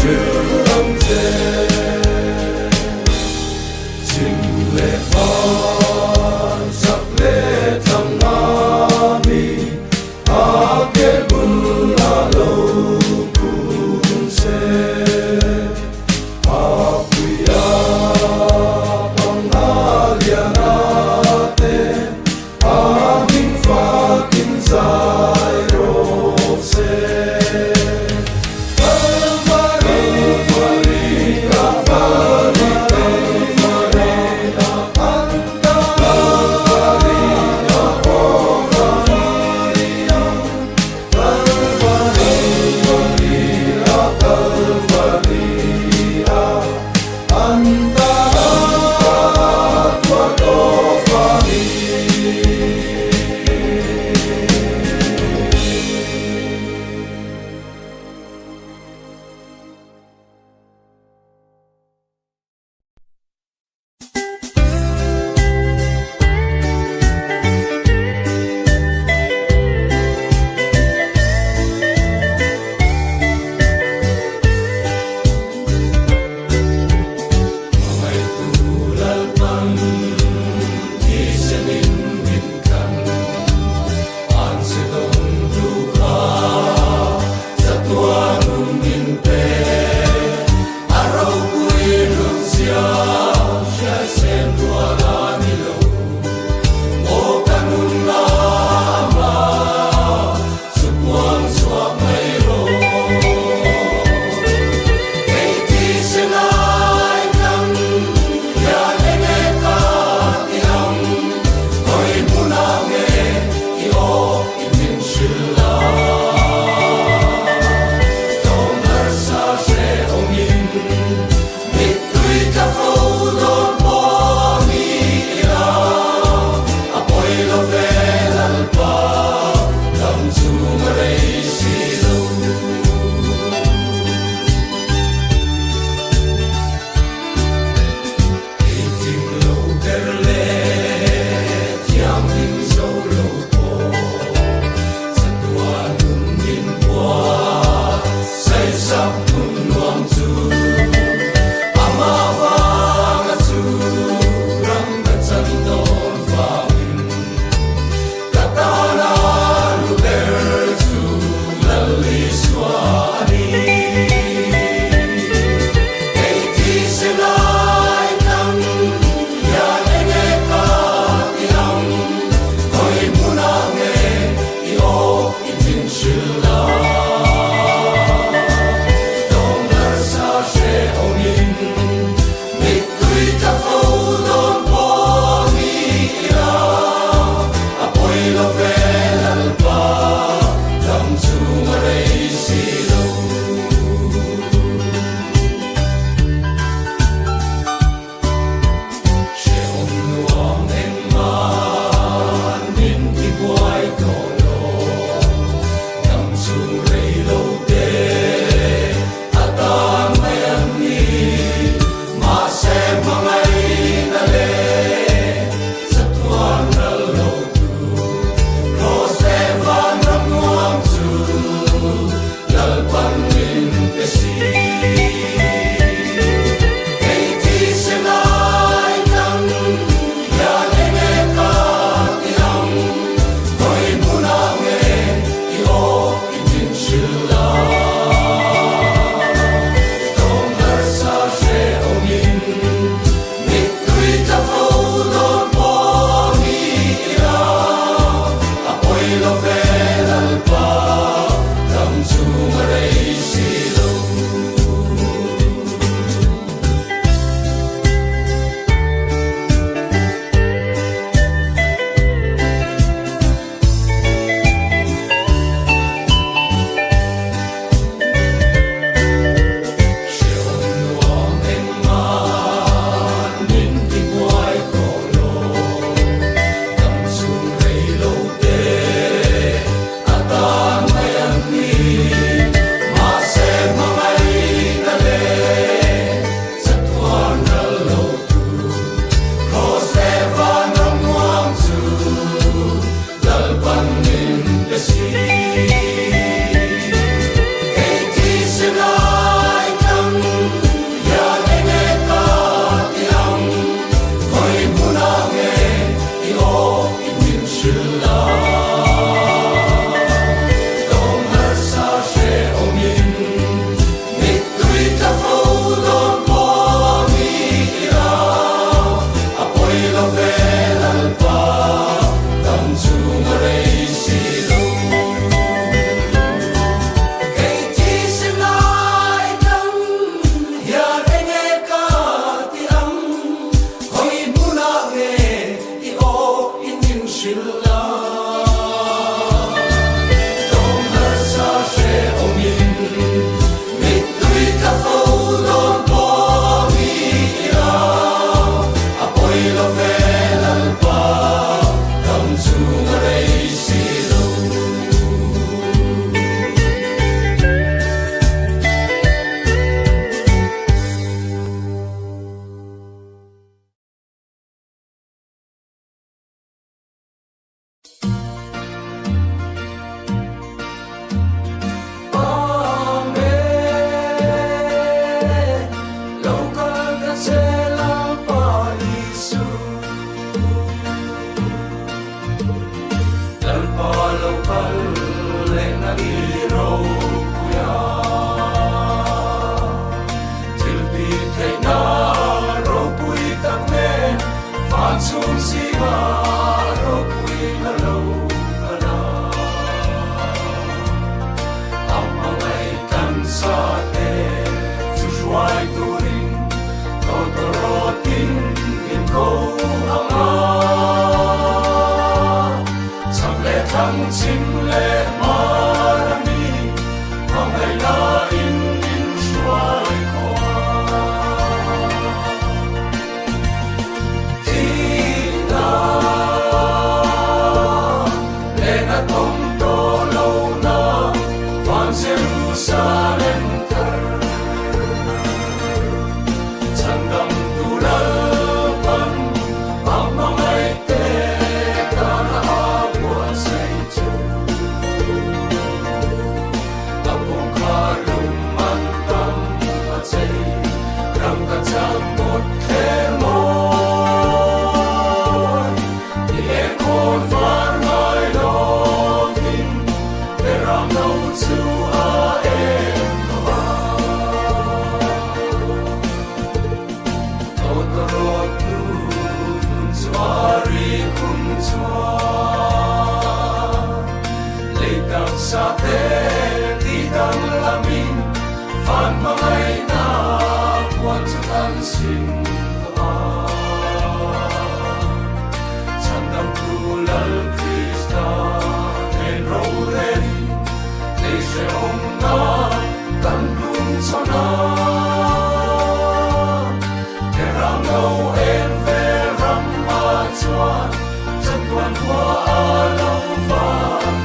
True. Terangno Tua Eloa Totorotu Tuntuari Kuntua Leitang Sate Tidang Lamin Phan Mangai Na Quan Chutan Sin Toa Chandam Kulal Krista En Roreri Leishe Omna Tan Lung Chona Terangno En Veram Ma Chuan Chatuan Hua Alo Phan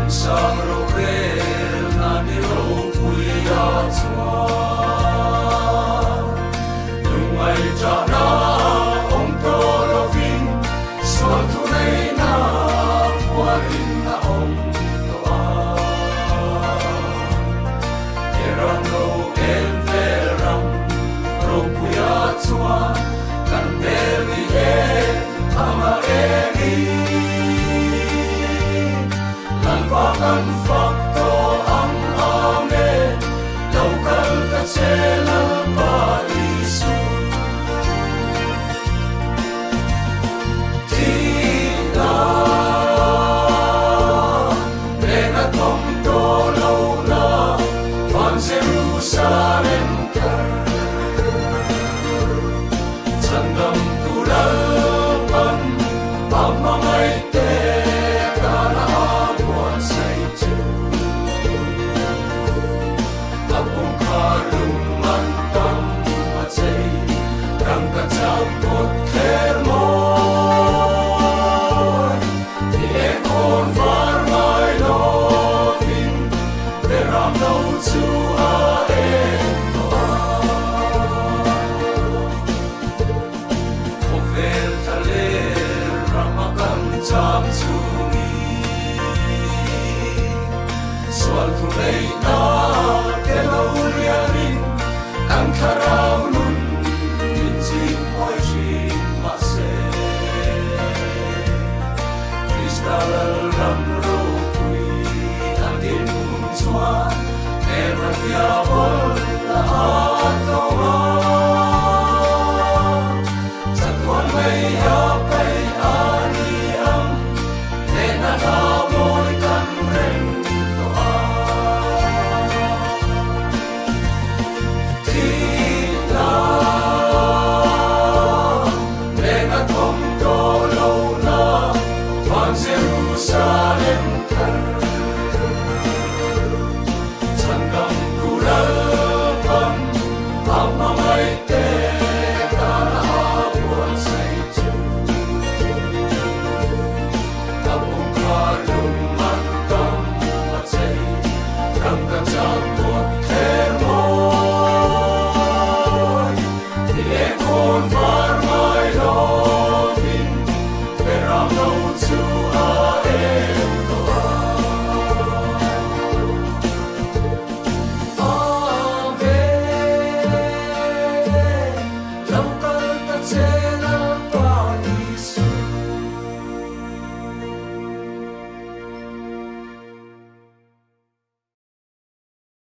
Sang ro rel na ni ro pui a chua Lung ai cha na ong to lo vin Sual tu nei na Pua rin na ong to a Erang ro en veram Ro pui a chua Kan beli e ama e ni Pakan fakto ang amen Laukal katsela paisu Tila Nena tom tolo na Van Jerusalem kar Chandam tulapan Pamangay te Chapot Kermoy Tiekon var my loving Terangno Tua Eloa Ofer taler Ramakan Cham Chumi Sual tunay na Kelaulianin Ang karaw nun Dalal ramro kui Andin muntua Nera diabol la atoa Satuan may yapay aniam Nena namoy kan ren toa Tila Nena tom tolo na Jerusalem